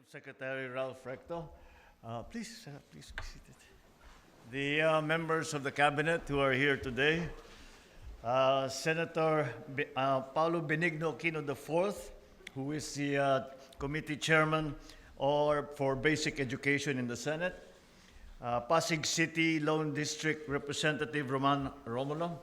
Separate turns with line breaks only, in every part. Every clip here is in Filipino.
Secretary Ralph Recto. Please be seated. The members of the cabinet who are here today, Senator Paulo Benigno Aquino IV, who is the committee chairman for basic education in the Senate, Pasig City Lone District Representative Roman Romulo,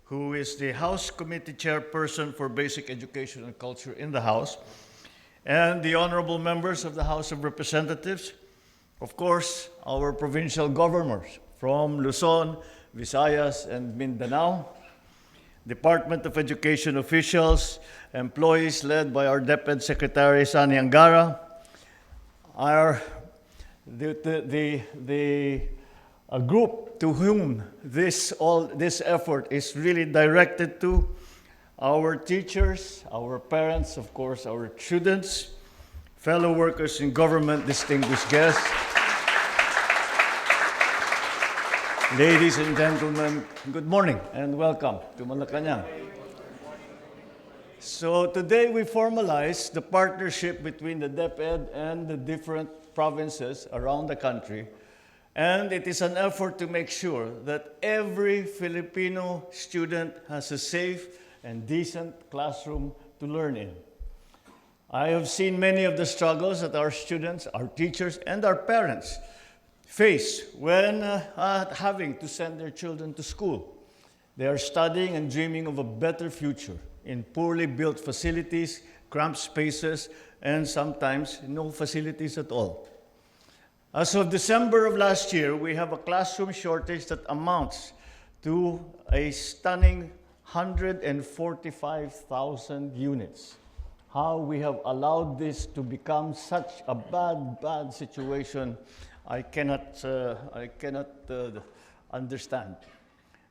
who is the House Committee Chairperson for Basic Education and Culture in the House, and the honorable members of the House of Representatives, of course, our provincial governors from Luzon, Visayas, and Mindanao, Department of Education officials, employees led by our DepEd Secretary Sani Angara, a group to whom this effort is really directed to, our teachers, our parents, of course, our students, fellow workers in government, distinguished guests, ladies and gentlemen, good morning and welcome to Malacanang. So today we formalize the partnership between the DepEd and the different provinces around the country, and it is an effort to make sure that every Filipino student has a safe and decent classroom to learn in. I have seen many of the struggles that our students, our teachers, and our parents face when having to send their children to school. They are studying and dreaming of a better future in poorly built facilities, cramped spaces, and sometimes no facilities at all. As of December of last year, we have a classroom shortage that amounts to a stunning 145,000 units. How we have allowed this to become such a bad situation, I cannot understand.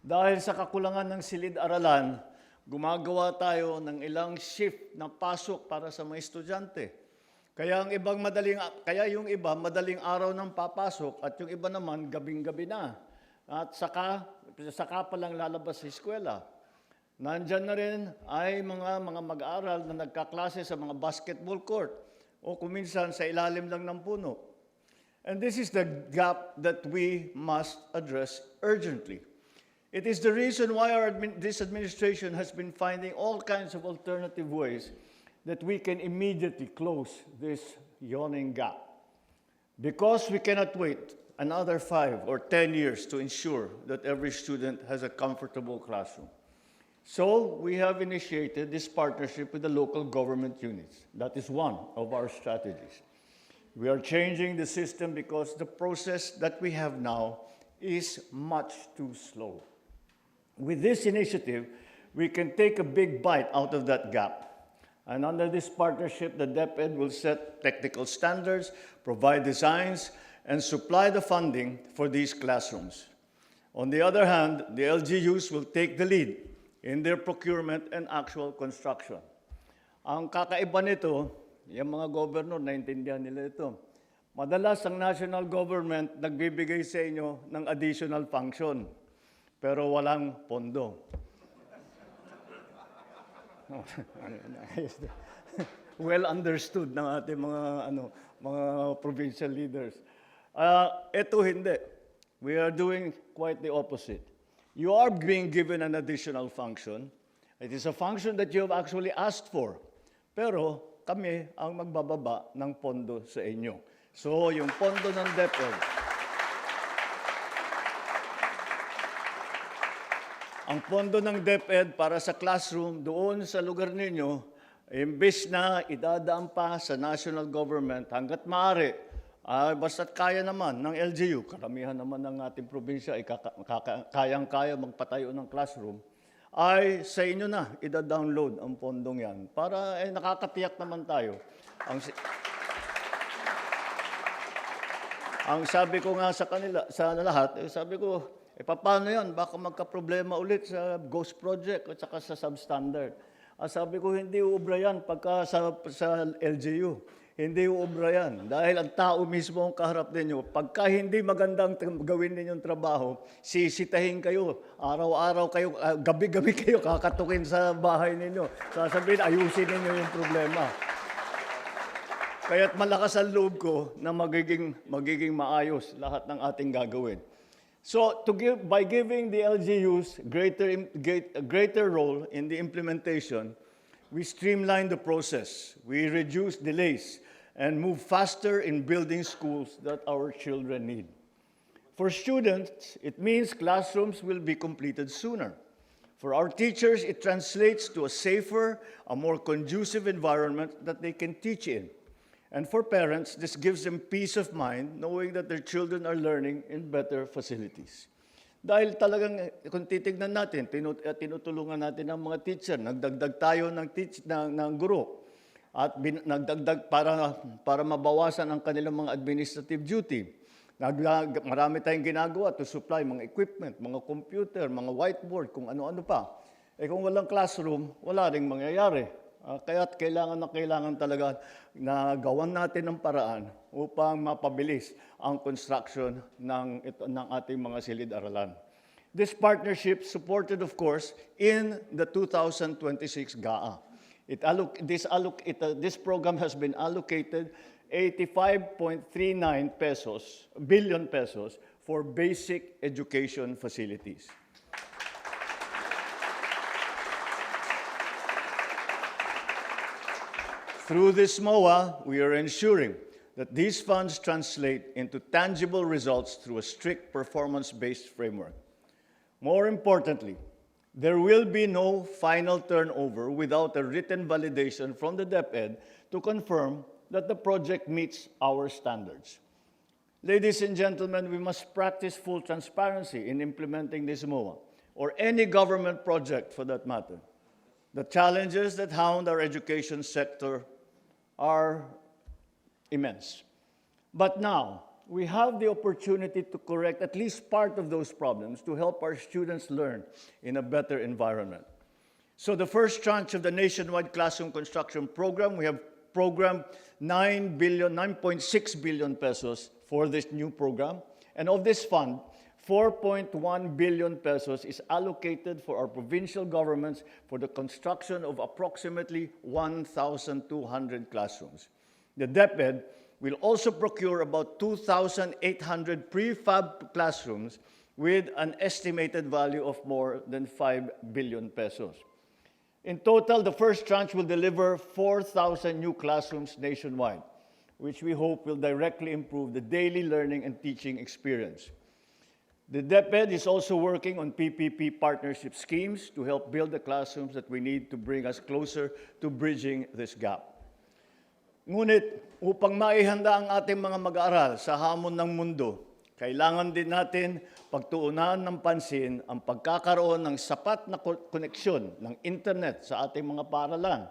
Dahil sa kakulangan ng silid-aralan, gumagawa tayo ng ilang shift na pasok para sa mga estudyante. Kaya yung iba madaling araw nang papasok at yung iba naman gabing-gabi na. At saka pa lang lalabas sa eskwela. Nandyan na rin ay mga mag-aaral na nagkaklase sa mga basketball court o kuminsan sa ilalim lang ng puno. And this is the gap that we must address urgently. It is the reason why this administration has been finding all kinds of alternative ways that we can immediately close this yawning gap. Because we cannot wait another 5 or 10 years to ensure that every student has a comfortable classroom. So we have initiated this partnership with the local government units. That is one of our strategies. We are changing the system because the process that we have now is much too slow. With this initiative, we can take a big bite out of that gap. And under this partnership, the DepEd will set technical standards, provide designs, and supply the funding for these classrooms. On the other hand, the LGUs will take the lead in their procurement and actual construction. Ang kakaiba nito, yung mga governor, naintindihan nila ito. Madalas ang national government nagbibigay sa inyo ng additional function, pero walang pondo. Well understood ng ating mga provincial leaders. Ito hindi. We are doing quite the opposite. You are being given an additional function. It is a function that you have actually asked for. Pero kami ang magbababa ng pondo sa inyo. So, yung pondo ng DepEd, ang pondo ng DepEd para sa classroom doon sa lugar ninyo, imbes na idadaan pa sa national government hanggat maaari, basta't kaya naman ng LGU, karamihan naman ng ating probinsya ay kayang-kaya magpatayo ng classroom, ay sa inyo na ida-download ang pondong yan para nakakatiyak naman tayo. Ang sabi ko nga sa kanila, sa lahat, sabi ko, paano yan? Baka magka-problema ulit sa ghost project at saka sa substandard. Sabi ko, hindi uubra yan pagka sa LGU. Hindi uubra yan. Dahil ang tao mismo ang kaharap ninyo. Pagka hindi magandang gawin ninyong trabaho, sisitahin kayo. Araw-araw kayo, gabi-gabi kayo kakatukin sa bahay ninyo. Sasabihin, ayusin ninyo yung problema. Kaya't malakas ang loob ko na magiging maayos lahat ng ating gagawin. So by giving the LGUs greater role in the implementation, we streamline the process, we reduce delays, and move faster in building schools that our children need. For students, it means classrooms will be completed sooner. For our teachers, it translates to a safer, a more conducive environment that they can teach in. And for parents, this gives them peace of mind knowing that their children are learning in better facilities. Dahil talagang kung titignan natin, tinutulungan natin ang mga teacher, nagdagdag tayo ng guro at nagdagdag para mabawasan ang kanilang mga administrative duty. Marami tayong ginagawa to supply mga equipment, mga computer, mga whiteboard, kung ano-ano pa. Kung walang classroom, wala ring mangyayari. Kaya't kailangan talaga na gawan natin ng paraan upang mapabilis ang construction ng ating mga silid-aralan. This partnership supported, of course, in the 2026 GAA. This program has been allocated 85.39 billion pesos for basic education facilities. Through this MOA, we are ensuring that these funds translate into tangible results through a strict performance-based framework. More importantly, there will be no final turnover without a written validation from the DepEd to confirm that the project meets our standards. Ladies and gentlemen, we must practice full transparency in implementing this MOA, or any government project for that matter. The challenges that hound our education sector are immense. But now, we have the opportunity to correct at least part of those problems to help our students learn in a better environment. So the first tranche of the nationwide classroom construction program, we have programmed 9.6 billion pesos for this new program. And of this fund, 4.1 billion pesos is allocated for our provincial governments for the construction of approximately 1,200 classrooms. The DepEd will also procure about 2,800 prefab classrooms with an estimated value of more than 5 billion pesos. In total, the first tranche will deliver 4,000 new classrooms nationwide, which we hope will directly improve the daily learning and teaching experience. The DepEd is also working on PPP partnership schemes to help build the classrooms that we need to bring us closer to bridging this gap. Ngunit, upang maihanda ang ating mga mag-aaral sa hamon ng mundo, kailangan din natin pagtuunan ng pansin ang pagkakaroon ng sapat na koneksyon ng internet sa ating mga paaralan.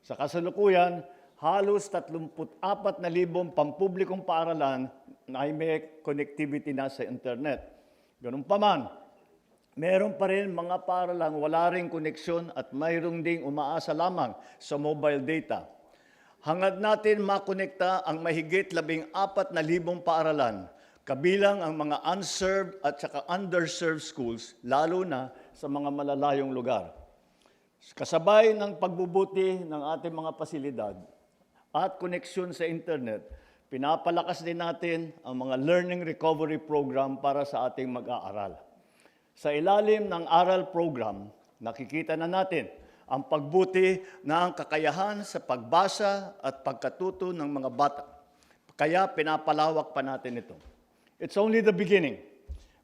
Sa kasalukuyan, halos 34,000 pampublikong paaralan na ay may connectivity na sa internet. Ganun pa man, meron pa rin mga paaralang wala ring koneksyon at mayroong ding umaasa lamang sa mobile data. Hangad natin makonekta ang mahigit 14,000 paaralan, kabilang ang mga unserved at saka underserved schools, lalo na sa mga malalayong lugar. Kasabay ng pagbubuti ng ating mga pasilidad at koneksyon sa internet, pinapalakas din natin ang mga learning recovery program para sa ating mag-aaral. Sa ilalim ng ARAL program, nakikita na natin ang pagbuti ng kakayahan sa pagbasa at pagkatuto ng mga bata. Kaya pinapalawak pa natin ito. It's only the beginning.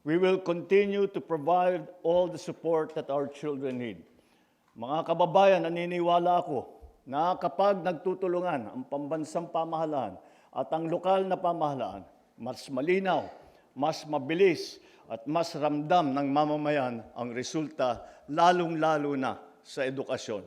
We will continue to provide all the support that our children need. Mga kababayan, naniniwala ako na kapag nagtutulungan ang pambansang pamahalaan at ang lokal na pamahalaan, mas malinaw, mas mabilis, at mas ramdam ng mamamayan ang resulta, lalong-lalo na sa edukasyon.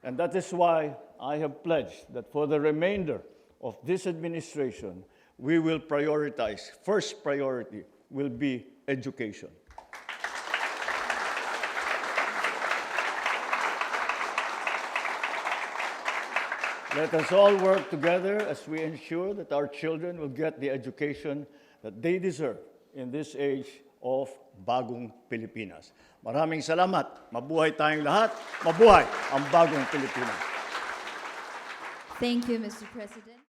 And that is why I have pledged that for the remainder of this administration, we will prioritize, first priority will be education. Let us all work together as we ensure that our children will get the education that they deserve in this age of bagong Pilipinas. Maraming salamat. Mabuhay tayong lahat. Mabuhay ang bagong Pilipinas.
Thank you, Mr. President.